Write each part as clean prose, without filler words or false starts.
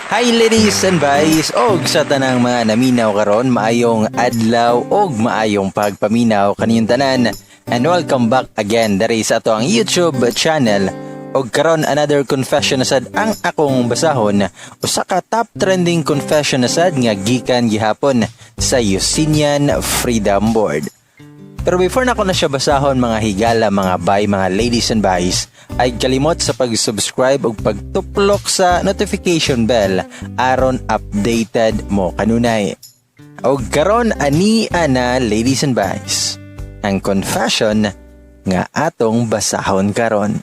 Hi ladies and boys, og sa tanang mga naminaw karon, maayong adlaw og maayong pagpaminaw kaniyong tanan. And welcome back again diri sa ato ang YouTube channel. Og karon another confession asad ang akong basahon, usa ka top trending confession asad nga gikan gihapon sa Yusinian Freedom Board. Pero before na ko na siya basahon mga higala, mga bay, mga ladies and boys, ay kalimot sa pag-subscribe ug pagtuplok sa notification bell aron updated mo kanunay. Og karon ani ana ladies and boys, ang confession nga atong basahon karon.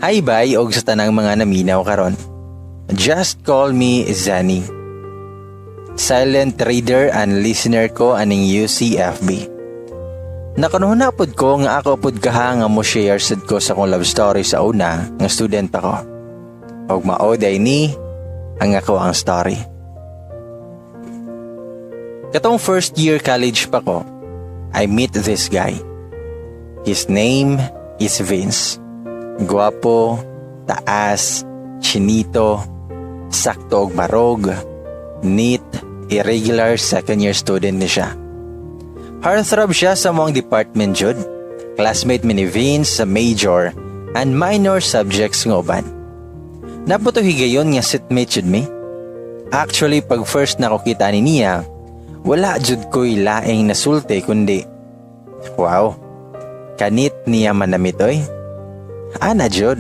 Hi bay og sa tanang mga naminaw karon. Just call me Zani. Silent reader and listener ko aning UCFB. Nakanuhuna pod ko nga ako pod kaha nga mo share sad ko sa kong love story sa una nga student ako. Og maoday ni ang ako ang story. Katong first year college pa ko, I meet this guy. His name is Vince. Guwapo, taas, chinito, sakto og barog, neat, irregular second year student ni siya. Heartthrob siya sa mong department jud. Classmate mi ni Vince sa major and minor subjects ngoban. Naputo higayon nga seatmate jud mi. Actually pag first na ko kita ni niya, wala jud ko'y laing nasulte kundi wow, kanit niya manamit oy. Ana jud.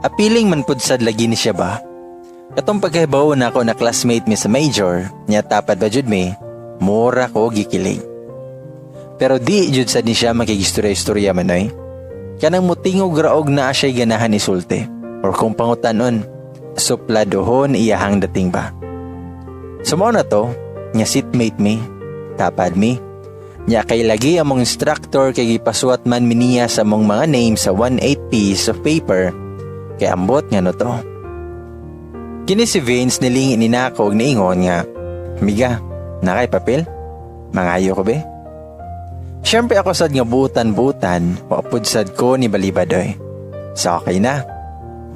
Appealing man pud sad lagi ni siya ba? Katong pagkahibaw na ako na classmate mi sa major, niya tapad ba jud mi, mura ko gikilig. Pero di jud sad ni siya makigistorya-istorya man oy. Kanang mutingog raog na siya'y ganahan isulti, or kung pangutanon, supladohon iyahang dating ba. Sumo na to, niya seatmate mi, tapad mi, niya kay lagi among instructor kay gipasuat man miniya sa among mga names sa 1/8 piece of paper, kay ambot nga no to. Kini si Vince nilingi ni nako og niingon nga, "Miga, nakay papel? Mangayo ko be?" Siyempre ako sad nga butan-butan, wapod sad ko ni balibadoy. So okay na.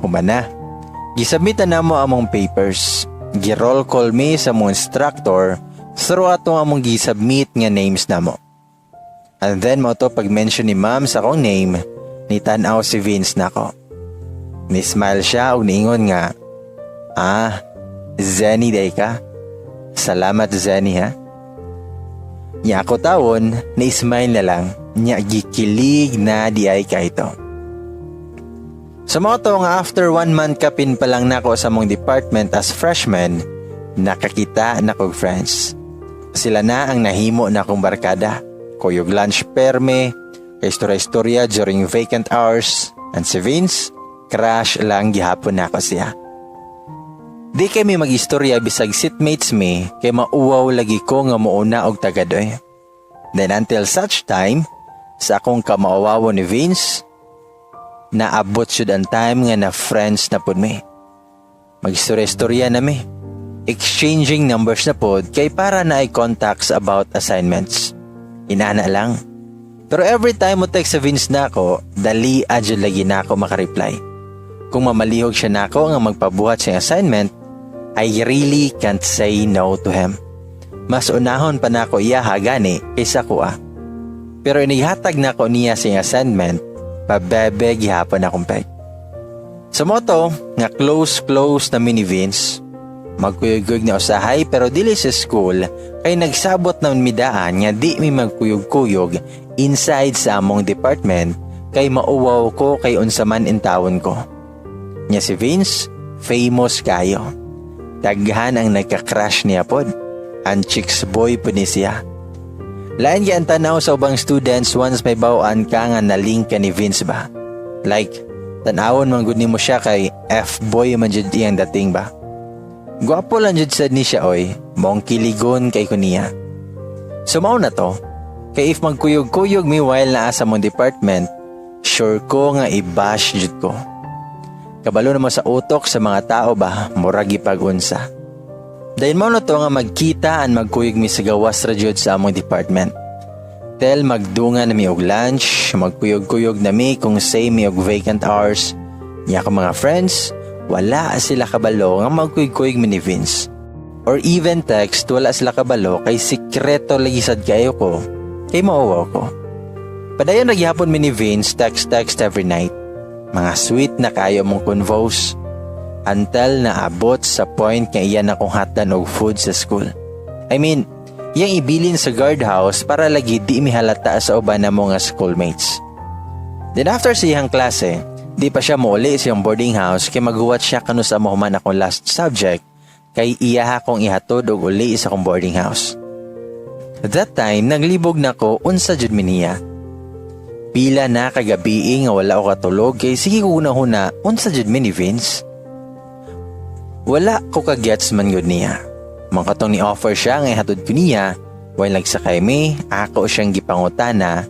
Humana. Gisubmitan namo among papers. Gi-roll call me sa among instructor through atong among gisubmit nga names namo. And then mo to pag-mention ni ma'am sa akong name, ni tanaw si Vince nako. Ni-smile siya og niingon nga, Zeni day ka. Salamat Zeni ha. Nya ako tawon, na-smile na lang. Nya gikilig na di ay ka ito. Sa mga to nga after 1 month kapin pa lang nako sa mong department as freshman, nakakita na kong friends. Sila na ang nahimo na kong barkada. Kuyog lunch perme, istorya-istorya during vacant hours, and si Vince, crush lang gihapon na ako siya. Di kami mag-istorya bisag seatmates mi kay mauwaw lagi ko nga muuna og tagadoy. Then until such time, sa akong kamauwawo ni Vince, naabot syud ang time nga na friends na pod mi. Mag-istorya-istorya na mi. Exchanging numbers na pod kay para na ay contacts about assignments. Inana lang. Pero every time mo text sa Vince na ako, dali adyo lagi na ako makareply. Kung mamalihog siya na ako nga magpabuhat sa assignment, I really can't say no to him. Mas unahon pa na ako iyaha gani kaysa ko . Pero inihatag na ako niya sa assignment, pabebe gihapon akong peg. Sa moto, nga close na mini Vince, magkuyog-kuyog na usahay pero dili sa school, kay nagsabot na midaan nga di mi magkuyog-kuyog inside sa among department, kay mauwaw ko kay unsaman intawon ko. Nya si Vince, famous kayo. Daghan ang nagka-crush niya pod. Ang chicks boy po ni siya. Lain yan tanaw sa ubang students once may bawaan ka nga na-link ka ni Vince ba? Like, tanawon man gud nimo siya kay F-boy man jud iyang dating ba? Gwapo lang jud sad ni siya oy, mong kiligon kay kuniya. So mao na to, kay if magkuyog-kuyog mi while naa sa mong department, sure ko nga i-bash jud ko. Kabalo naman sa utok sa mga tao ba, murag ipag-unsa. Dahil mo na to nga magkita and magkuyog mi sa gawas ra jud sa among department. Until magdunga na mi og lunch, magkuyog-kuyog na mi kung say mi og vacant hours. Niya ko mga friends, wala sila kabalo nga magkuyog-kuyog mi ni Vince. Or even text, wala sila kabalo kay sikreto lagi sad kayo ko, kay mauwaw ko. Padayon nagyapon mi ni Vince text every night. Mga sweet na kayo mong convos. Until naabot sa point nga iyan akong hatan og food sa school. I mean, iyang ibilin sa guardhouse para lagi di mihalata sa uban na mga schoolmates. Then after siyang klase, di pa siya muuli sa iyang boarding house kay maghuwat siya kanu sa mahuman akong last subject kay iya akong ihatod og uli sa akong boarding house. At that time, naglibog na ko unsa jud mi niya. Pila na kagabi nga wala ko katulog kay sige ko una unsa jud mi ni Vince. Wala ko kagets man yun niya. Mga katong ni-offer siya nga ihatod ko niya, while nagsakay mi, ako siyang gipangutana,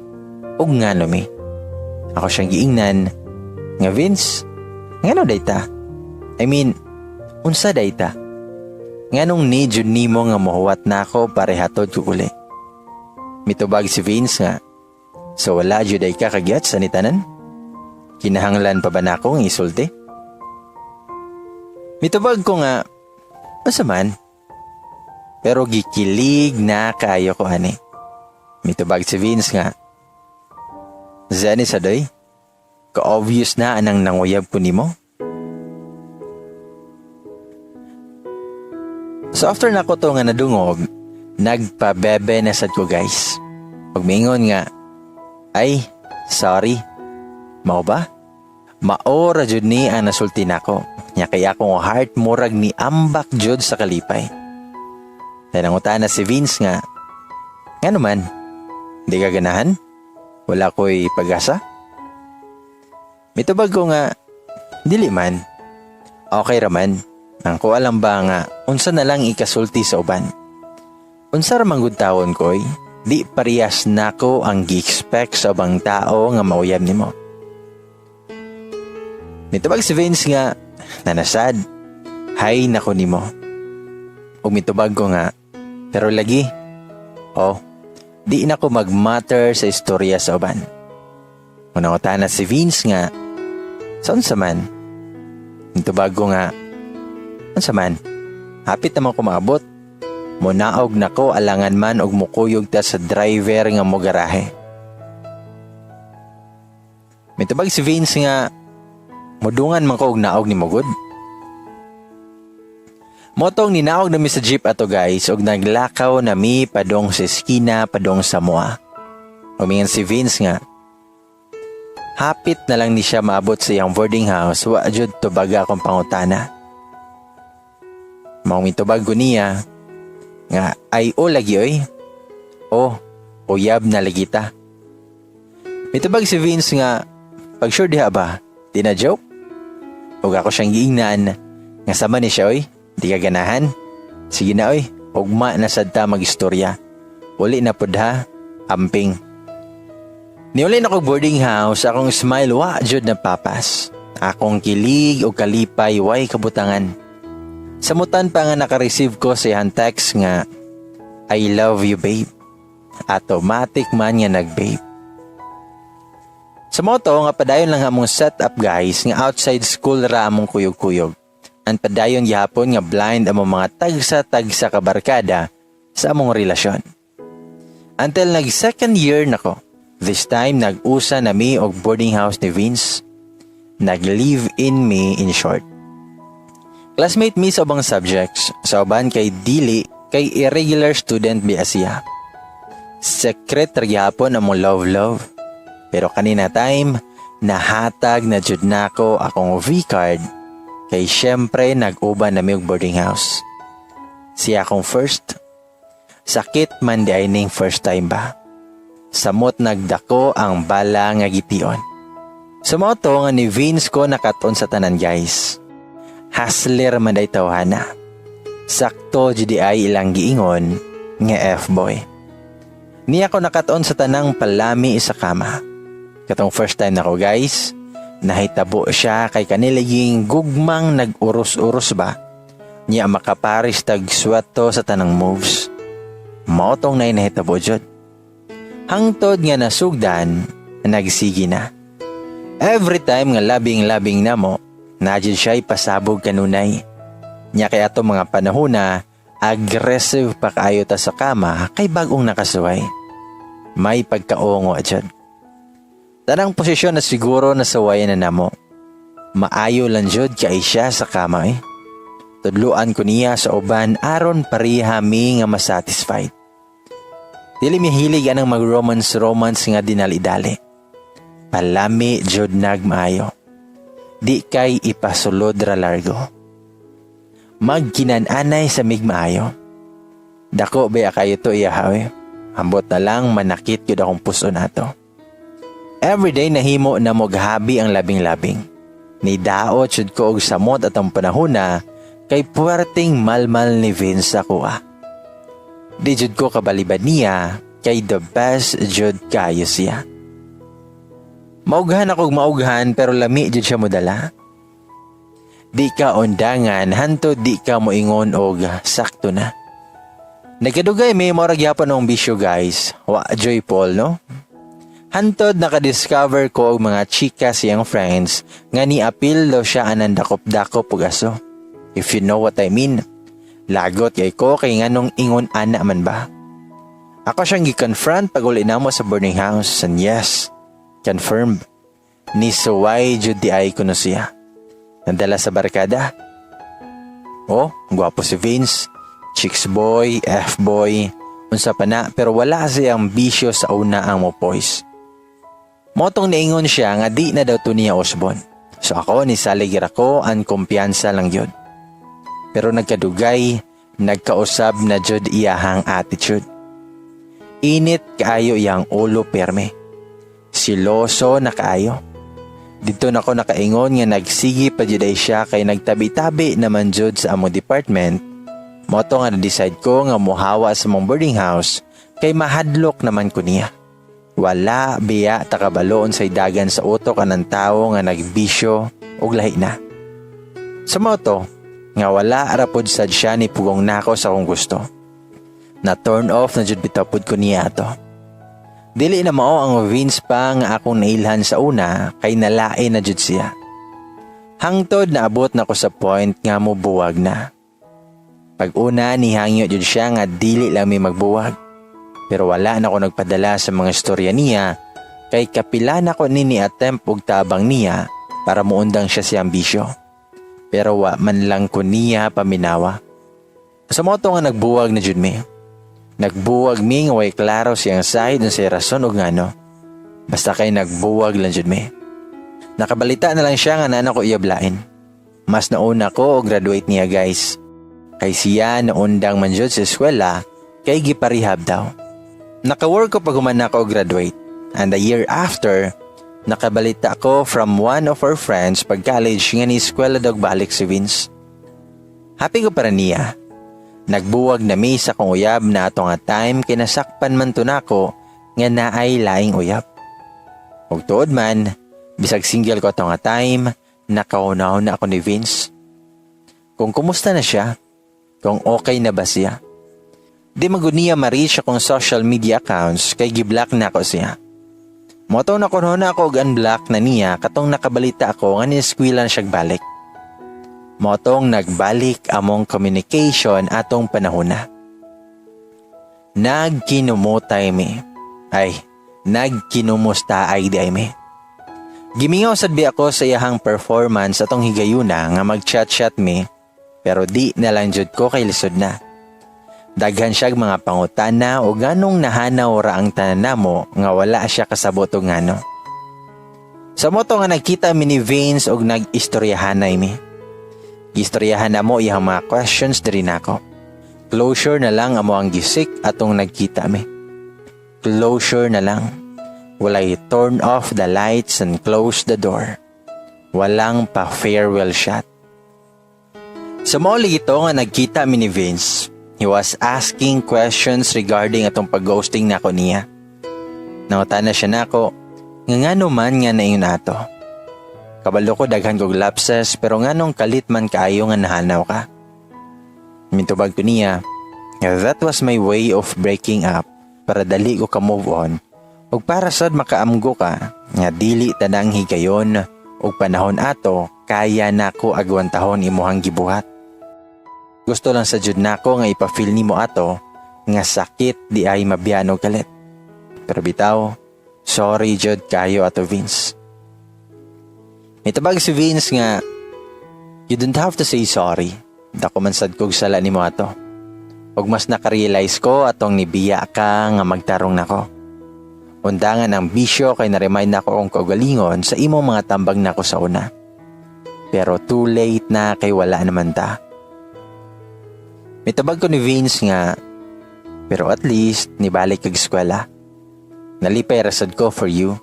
ug ngano mi. Ako siyang giingnan, nga Vince, ngano dayta? I mean, unsa dayta? Nganong need yun nimo nga mahuwat na ako para ihatod ko uli? Mitubag si Vince nga, so wala jud ay ka kagets sa nitanan? Kinahanglan pa ba na akong isulti? Mitubag ko nga, basta man. Pero gikilig na kayo ko ani. Mitubag si Vince nga, Zani saday, ka-obvious na anang nanguyab ko nimo. So after na ko to nga nadungog, nagpabebe na sad ko guys. Pagmingon nga, ay, sorry, mao ba? Maora jud ni ang nasulti nako. Nya kaya akong heart murag ni ambak jud sa kalipay. Nanangutan na si Vince nga, nga naman, di ka ganahan? Wala ko'y pag-asa? Mitubag ko nga, dili man. Okay raman, ang ko alam ba nga, unsa na lang ikasulti sa uban. Unsa ramang good taon ko'y, di parehas nako ang gi-expect sa ubang tao nga mauyab nimo. Mitubag si Vince nga, nanasad, hay nako nimo. Ug mitubag ko nga, pero lagi, di na ko mag-matter sa istorya sa uban. Unang na si Vince nga, saan sa man? Mitubag ko nga, saan sa man? Hapit naman ko maabot. Munaog na ko alangan man og mukuyog ta sa driver nga mo garahe. Mitubag si Vince nga, mudungan man ko og naog ni Mogod. Motong ninaog na mi sa jeep ato guys og naglakaw na mi padong sa eskina padong sa mua. Umingan si Vince nga, hapit na lang ni siya maabot sa iyang boarding house wa jud tubaga akong pangutana. Maong mitubag ko niya nga ay lagi oy. Uyab na lagi ta. Mitubag si Vince nga, pag sure diha ba, di na joke? Ug ako siyang giingnan nga sama ni siya oy. Di ka ganahan? Sige na oy, ugma na sad ta mag-istorya. Uli na pud ha, amping. Niuli na ko boarding house, akong smile wa jud na papas. Akong kilig o kalipay way kabutangan. Samutan pa nga naka-receive ko sa iyang text nga, I love you babe. Automatic man nga nag-babe. Sa moto nga padayon lang among setup guys nga outside school ra among kuyog-kuyog. Ang padayon gihapon nga blind among mga tagsa-tagsa kabarkada sa among relasyon. Until nag-second year nako. This time nag-usa na mi og boarding house ni Vince. Nag-live-in me in short. Classmate mi sa ubang subjects. Sa uban kay dili kay irregular student bi siya. Secretary gihapon among love. Pero kanina time nahatag na jud nako akong V-card. Kay syempre nag-uban na mi og boarding house. Siya akong first. Sakit man di ay ning first time ba. Samot nagdako ang bala nga gition. Sumoto nga ni Vince ko nakaton sa tanan guys. Hustler man day tawhana. Sakto judi ay ilang giingon nga F-boy. Niya ko nakaton sa tanang palami sa kama. Katong first time nako guys. Nahitabo siya kay kaniliging gugmang nag-uros-uros ba. Niya makaparis tag sweto sa tanang moves. Maotong na nahitabo jud. Hangtod nga nasugdan, nagsigi na. Every time nga labing-labing na mo, nadyan siya'y pasabog kanunay. Nya kaya to mga panahon na aggressive pa kayo ta sa kama kay bagong nakasuway. May pagkaongo dyan. Tanang posisyon na siguro nasawayan na namo. Maayo lang jud kay siya sa kama eh. Tudluan ko niya sa uban aron pareha mi nga masatisfied. Dili mi hilig anang mag-romance nga dinalidali. Palami jud nagmaayo. Di kay ipasulod ra largo. Magkinananay sa migmaayo. Dako ba kayo to iyahaw. Ambot na lang manakit yun akong puso nato. Everyday nahimo na moghabi ang labing-labing. Ni daot jud ko og samot at ang panahon na kay puwerteng malmal ni Vince ako Di jud ko kabalibad niya kay the best jud kayo siya. Maughan akong maughan pero lami jud siya modala. Di ka undangan hanto di ka moingon og sakto na. Nagkadugay may morag yapon ng bisyo guys. Wa joyful no? Hantod nakadiscover ko og mga chika siyang friends nga ni-apil daw siya anang dakop-dakop ug aso. If you know what I mean. Lagot kay ko kay nganong ingon ana man ba. Ako siyang gi-confront pag uli namo sa boarding house and yes, confirmed. Ni suway jud di ay kuno siya. Nandala sa barkada. Oh, gwapo si Vince. Chicks boy, F-boy, unsa pa na pero wala siyang bisyo sa una ang mo boys. Motong niingon siya nga di na daw to niya usbon. So ako ni saligir ako ang kumpiyansa lang yun. Pero nagkadugay, nagkausab na jud iyahang attitude. Init kaayo iyang ulo perme. Siloso na kaayo. Dito na ko nakaingon nga nagsigi pa jud ay siya kay nagtabi-tabi naman jud sa amo department. Moto nga na-decide ko nga muhawa sa mong boarding house kay mahadlok naman ko niya. Wala biya takabaloon sa dagan sa utok anang tao nga nagbisyo og lahi na. Sa moto, nga wala arapod sad siya ni pugong nako sa kong gusto. Na turn off na jud bitapod ko niya ato. Dili na mao ang Vince pa nga akong nailhan sa una kay nalain na jud siya. Hangtod na abot na ko sa point nga mo buwag na. Pag una nihangyo jud siya nga dili lang may magbuwag. Pero wala na ko nagpadala sa mga istorya niya kay kapila na ko attempt og tabang niya para muundang siya sa ambisyo. Pero wa man lang ko niya paminawa. Sa moto nga nagbuwag na jud mi. Nagbuwag mi nga way klaro siyang side sa rason og ngano. Basta kay nagbuwag lang jud mi. Nakabalita na lang siya nga nana ko iyablain. Mas nauna ko og graduate niya guys. Kay siya naundang man jud sa eskwela kay giparehab daw. Naka-work ko pag human ako graduate. And a year after, nakabalita ako from one of our friends pag college nga ni eskwela daw balik si Vince. Happy ko para niya. Nagbuwag na mi sa kong uyab na ato nga time kinasakpan man to nako nga naay laing uyab. Ug tuod man, bisag single ko ato nga time, nakaunaw na ako ni Vince. Kung kumusta na siya, kung okay na ba siya. Di magud niya ma-reach akong social media accounts kay giblock na ako siya. Moto na kuno na ako og unblock na niya katong nakabalita ako nga niskwilan siya balik. Motong nagbalik among communication atong panahon na. Nagkinumutay mi. Ay, nagkinumusta ay di ay mi. Gimingaw sad bi ako sa iyahang performance atong higayuna nga mag-chat-chat mi pero di na lang jud ko kay lisod na. Daghan siya mga pangutana o ganong nahanaw ra ang tanan namo nga wala siya kasabot og ngano. Sa moto nga nagkita mi ni Vince og nag-istoryahanay mi. Istoryahan na mo iyang mga questions diri nako. Closure na lang amo ang gisik atong nagkita mi. Closure na lang. Walay turn off the lights and close the door. Walang pa farewell shot. Sa mall ito nga nagkita mi ni Vince. He was asking questions regarding atong pag-ghosting nako niya. Nangutana siya nako, ngano man nga naingon ato. Kabalo ko daghan kog lapses pero nganong kalit man kaayo nga nahanaw ka. Mintubag ko niya, that was my way of breaking up para dali ko ka move on Ug para sad makaamgo ka, nga dili tanang higayon ug panahon ato, kaya nako agwantahon imuhang gibuhat. Gusto lang sa jud nako nga ipa-feel nimo ato nga sakit di ay mabiyan og galit. Pero bitaw, sorry jud kayo ato Vince. Mitabag si Vince nga, you don't have to say sorry. Dako man sad kog sala nimo ato. Ug mas nakarealize ko atong nibiya ka nga magtarong nako. Undangan ang bisyo kay na-remind nako kung kaugalingon sa imong mga tambag nako sa una. Pero too late na kay wala naman ta. Mitabag ko ni Vince nga, pero at least nibalik kag eskwela. Nalipay rasad ko for you.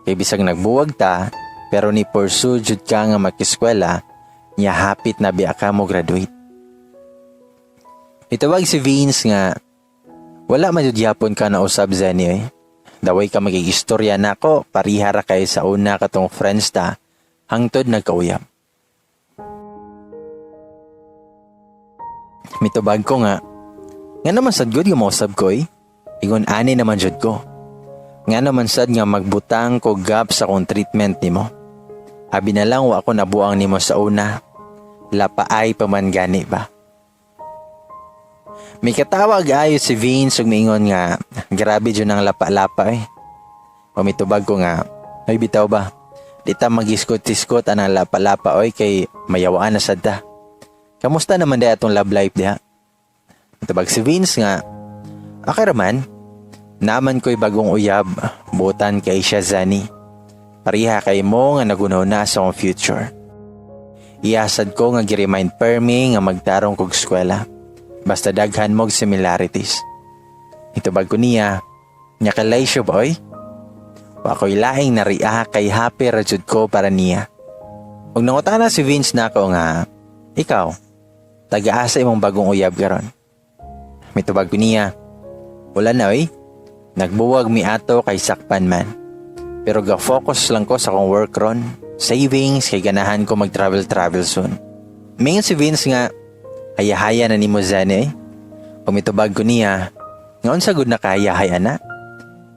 Kay bisag nagbuwag ta, pero ni pursue jud ka nga mag-eskwela, niya hapit na biya ka mo graduate. Mitawag si Vince nga, wala man jud yapon ka na usab Zenny eh. Daway ka magig-istorya nako, parihara kay sa una katong friends ta, hangtod nagkauyam. Mitubag ko nga naman sad good yung mausab ko eh. Ingon ani naman jud ko. Nga naman sad nga magbutang ko gap sa kong treatment nimo. Abi na lang wa ako nabuang nimo sa una. Lapaay pa man gani ba? May katawag ayo si Vince ug miingon nga grabe jud ang lapa-lapa eh. O mitubag ko nga, ay bitaw ba? Di ta mag-iskot-iskot anang lapa-lapa oy kay mayawaan na sad ta. Kamusta naman day atong love life diha? Mitubag si Vince nga, okay raman, naman ko'y bagong uyab, butan kay siya Zani. Pariha kay mo nga nagunaw na sa akong future. Iasad ko nga gi-remind permi nga magtarong kog eskwela. Basta daghan mog similarities. Itubag ko niya, nya kalay siya boy. Wako'y laing nariya kay happy rajud ko para niya. Ug nangutana si Vince nako nga, ikaw, taga-asa imong bagong uyab karon. Mitubag ko niya, wala na oy. Nagbuwag mi ato kay sakpan man. Pero ga-focus lang ko sa akong work ron, savings kay ganahan ko mag-travel soon. Mingon si Vince nga, hayahaya na ni mo Zane eh. Pumitubag ko niya, ngaon sa good na kahayahaya na.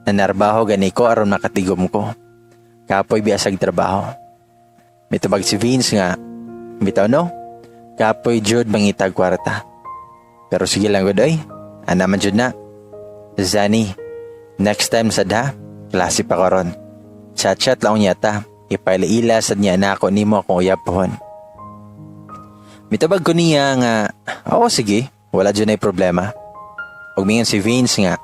Nanarbaho gani ko aron makatigom ko. Kapoy biasag trabaho. Mitubag si Vince nga, bitaw no? Kapoy jud mangitag kwarta. Pero sige lang good oy, anaman jud na. Zani, next time sad ha, klase pa ko ron. Chat-chat lang yata, ipaila-ila sad niya na ako nimo akong uyab pohon. Mitabag ko niya nga, oo sige, wala dyan ay problema. Ug mingon si Vince nga,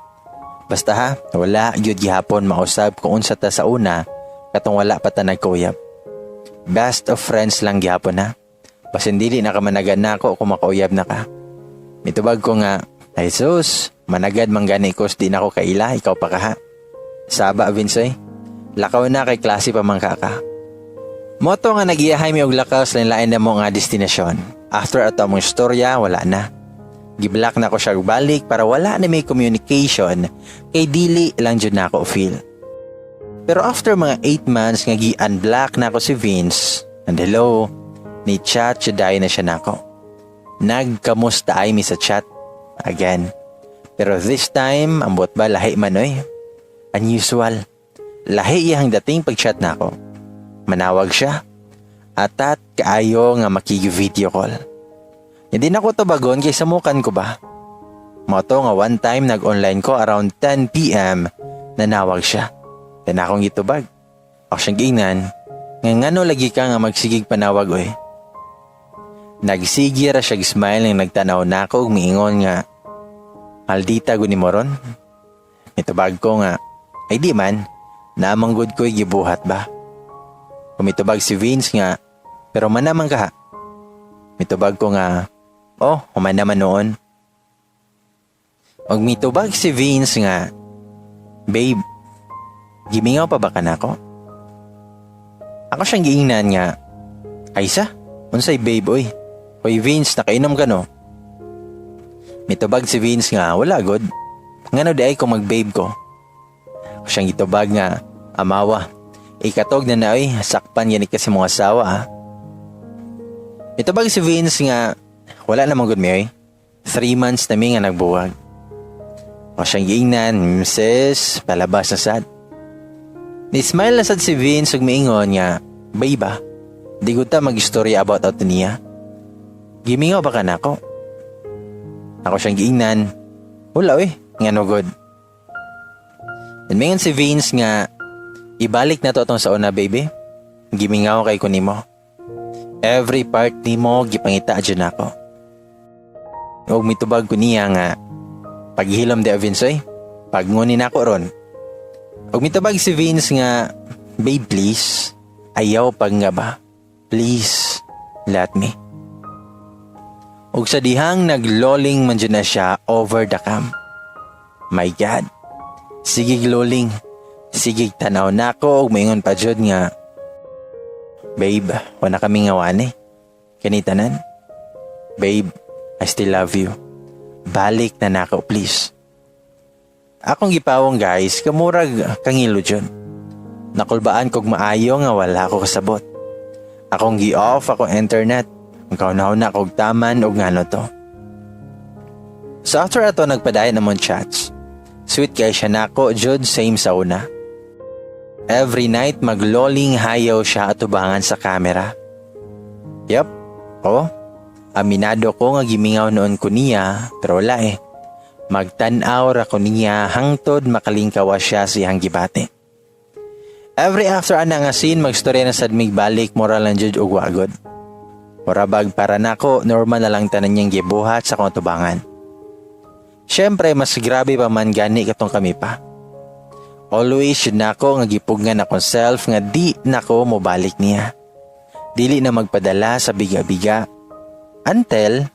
basta ha, wala yun gihapon mausab kung unsa ta sa una, katong wala pa ta nagkuyab. Best of friends lang gihapon ha. Basin dili na ka managan na ako kung makauyab na ka. Mitubag ko nga, ay sus, managad manggani kos di na ako kaila, ikaw pa ka ha. Saba Vince eh, lakaw na kay klase pa man ka. Moto nga nagiyahay mi og lakaw sa lain na mo nga destinasyon. After ato mong istorya, wala na. Giblock na ko siya balik para wala na may communication kay dili lang jud na ako feel. Pero after mga 8 months nga gi-unblock na ako si Vince, and hello, ni chat siya na siya nako. Nagkamusta ay mi sa chat again. Pero this time, ambot ba lahi man oy? Unusual. Lahi iyang dating pag-chat na ako. Manawag siya. Atat kaayo nga makigi-video call. Hindi na ko tabagon kay samukan ko ba. Moto nga one time nag-online ko around 10 p.m. nanawag siya. Dan akong gitubag. Ako siyang giingnan. Ngano lagi ka nga magsigig panawag oy. Nagsigi ra siya smile nang nagtanaw na ako ug miingon nga, maldita guni mo ron. Mitubag ko nga, ay di man, namanggod ko'y gibuhat ba. Kumitubag si Vince nga, pero manaman ka ha. Mitubag ko nga, oh, human naman noon. Og mitubag si Vince nga, babe, gimingaw pa ba ka na ako? Ako siyang giingnan nga, Aysa, unsay babe oy. Hoy Vince, nakainom ka no? Mitubag si Vince nga, wala god. Ngano di ay kung mag-babe ko? Ako siyang itubag nga, amawa. Ikatog na na oy, sakpan yan kasi mga asawa ha. Mitubag si Vince nga, wala namang good mi oy. 3 months na mi nga nagbuwag. Ako siyang giingnan, sis, palabas na sad. Ni-smile na sad si Vince ug miingon nga, "Bay ba? Di gud ta mag-istorya about ato niya. Gimingaw ba ka nako?" Ako siyang giingnan. "Wala nga no good." And mingon si Vince nga, "Ibalik na to atong sa una, baby. Gimingaw kay ko nimo. Every part nimo gipangita dyan ako." Og mitubag ko niya nga, "Paghilom de Vince pagngunin ako ron." Og mitubag si Vince nga, "Babe, please, ayaw pag nga ba? Please, let me." Og sa dihang nagloling man dyan na siya over the cam. My God. Sige loling. Sige tanaw na ako og maingon pa dyan nga, "Babe, wala kami ngawan Kanitanan. Babe, I still love you. Balik na nako please." Akong gipawong guys, kamurag kangilo dyan. Nakulbaan kog maayo nga wala ko kasabot. Akong gi-off ako internet. Ang kaunaw na kog taman og ngano to. So after ato nagpadayon namon chats. Sweet kay siya nako jud same sa una. Every night magloling hayaw siya atubangan sa camera. Yup. Aminado ko nga gimingaw noon ko niya pero wala Magtanaw ra ko niya hangtod makalingkawa siya siyang gibate. Every after ana nga scene magstorya na sad mig balik moral lang jud og wagod. Morabag para nako normal na lang tanan niyang gibuhat sa kong tubangan. Syempre mas grabe pa man gani katong kami pa. Always yun nako nga gipugngan akong self nga di nako mo balik niya. Dili na magpadala sa biga-biga. Until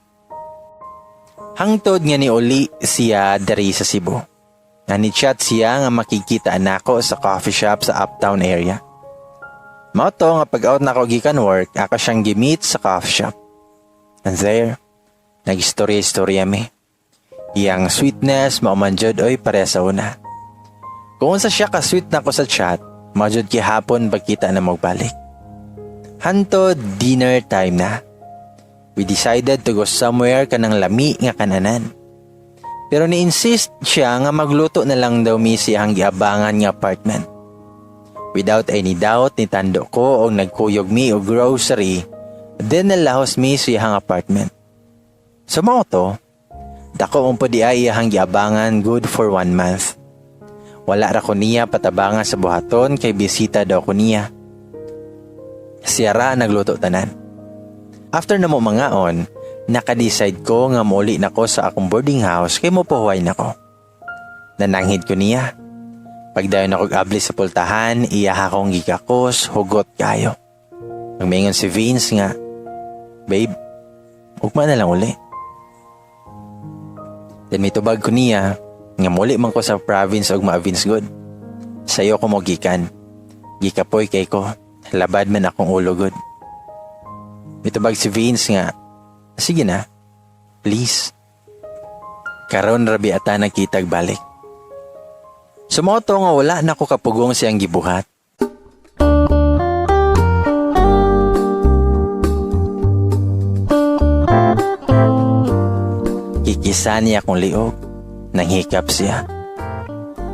hangtod nga ni uli siya dari sa Cebu. Nani-chat siya nga makikita nako sa coffee shop sa uptown area. Mao to nga pag-out nako gikan work, ako siyang gi-meet sa coffee shop. And there, nag-istorya-istorya mi. Iyang sweetness maumanjod pare sa una. Kung sa siya ka-sweet nako sa chat, maujod kihapon pagkita na magbalik. Hantod dinner time na. We decided to go somewhere kanang lami nga kananan. Pero ni-insist siya nga magluto na lang daw mi siyang giabangan nga apartment. Without any doubt, nitando ko o nagkuyog mi o grocery, then nalahos mi siyang apartment. Sa mga to, dako mong po di ay iyahang giabangan good for 1 month. Wala ra ko niya patabangan sa buhaton kay bisita daw ko niya. Siya ra nagluto tanan. After na mo mangaon, nakadecide ko nga muli na ko sa akong boarding house kay mopuhuay na ko. Nananghid ko niya. Pagdayon ako abli sa pultahan, iya akong gikakos, hugot kayo. Nagmingon si Vince nga, "Babe, ugma na lang uli." Then may tubag ko niya, nga muli man ko sa province og ma-Vince good. Sayo ko mo gikan. Gikapoy kay ko, labad man akong ulo good. Mitubag si Vince nga, "Sige na, please." Karon rabi ata nagkitag balik. Sumoto nga wala na ko kapugong siyang gibuhat. Kikisa niya akong liog, nanghikap siya.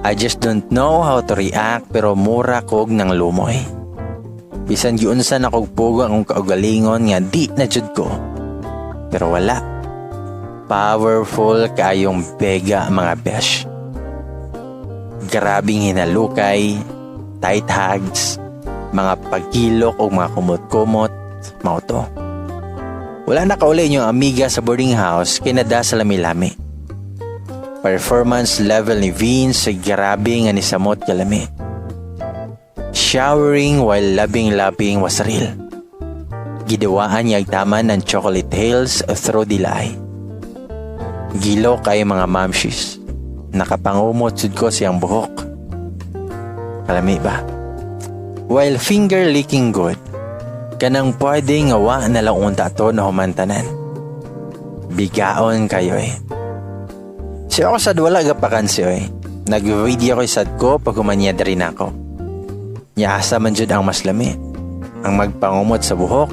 I just don't know how to react pero mura kog nang lumoy. Bisan giunsan akong pugo ang kaugalingon nga di na jud ko. Pero wala. Powerful kayong bega mga besh. Grabing hinalukay, tight hugs, mga pagkilok o mga kumot-kumot, mauto. Wala na kauli yung amiga sa boarding house kinada sa lami-lami. Performance level ni Vince sa grabe nga ni samot kalami. Showering while labing-labing was real. Gidawaan niya agtaman ng chocolate hills through the eye. Gilo kay mga mamshis. Nakapangumot sud ko siyang buhok. Kalami ba? While finger licking good, kanang pwede nga wa na lang unta to na humantanan. Bigaon kayo Si ako sad wala gapakan siyo Nag-video ko sad ko pag humanya rin ako. Niasa man jud ang mas lami, ang magpangumot sa buhok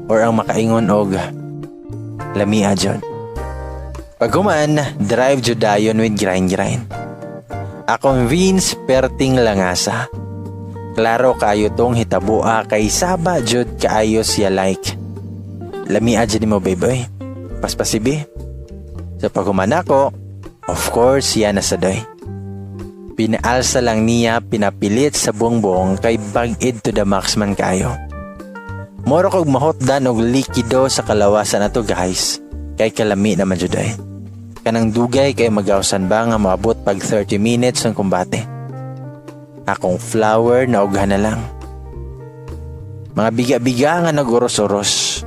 or ang makaingon og lami jud. Pag human, drive jud dayon with grind. Akong Vince perting langasa. Klaro kaayo tong hitabua kay saba jud kaayo siya like. Lami adya nimo baby. Paspasibi. Sa paghuman ako, of course siya na sadoy. Pinaalsa lang niya pinapilit sa bongbong kay bag-id to the max man kayo. Moro kog mahotdan og likido sa kalawasan nato guys. Kay kalami naman jud ay. Kanang dugay kay magawsan ba nga maabot pag 30 minutes ang kumbate. Akong flower na ughan na lang. Mga biga-biga nga naguros-uros.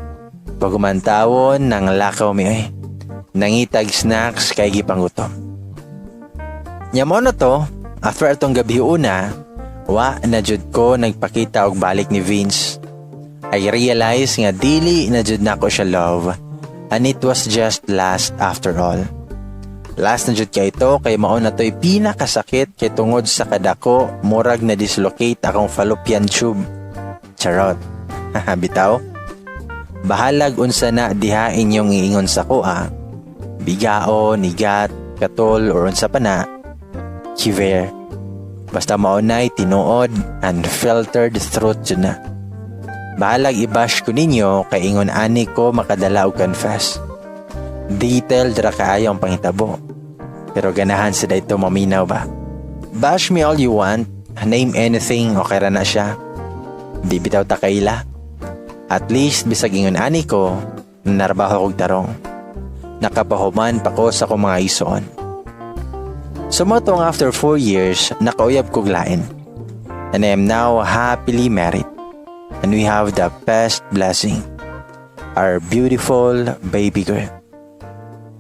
Pagumantawon nang lakaw mi ay. Nangitag snacks kay gipanggutom. Nyamo na to, after atong gabi una, wa na jud ko nagpakita og balik ni Vince. I realize nga dili na jud nako siya love, and it was just last after all. Last na jud kay ito kay mao na to'y pinakasakit kay tungod sa kadako murag na dislocate akong fallopian tube. Charot. Bitaw. Bahalag unsa na diha inyong iingon sa kuha. Bigaon, igat, katol or unsa pa na. Kiver. Basta maunay tinuod unfiltered throat jud na. Bahalag i-bash ko ninyo kay ingon ani ko makadala og confess. Detailed ra kaayo ang pangitabo. Pero ganahan sa dayto maminaw ba? Bash me all you want, name anything okay ra na siya. Di bitaw ta kaila. At least bisag ingon ani ko, narbaho kog tarong. Nakapahuman pa ko sa kong mga isuon. Sumotong after 4 years, nakauyab kog lain. And I am now happily married. And we have the best blessing. Our beautiful baby girl.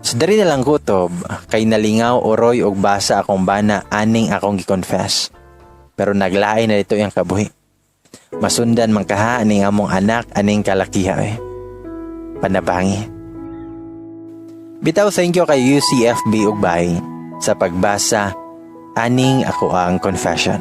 So dari na lang kutob, kay nalingaw oroy og basa akong bana aning akong gi-confess. Pero naglain na dito yung kabuhi. Masundan man kaha aning among anak aning kalakiha eh. Panabangi. Bitaw thank you kay UCFB ug Bahay sa pagbasa aning ako ang confession.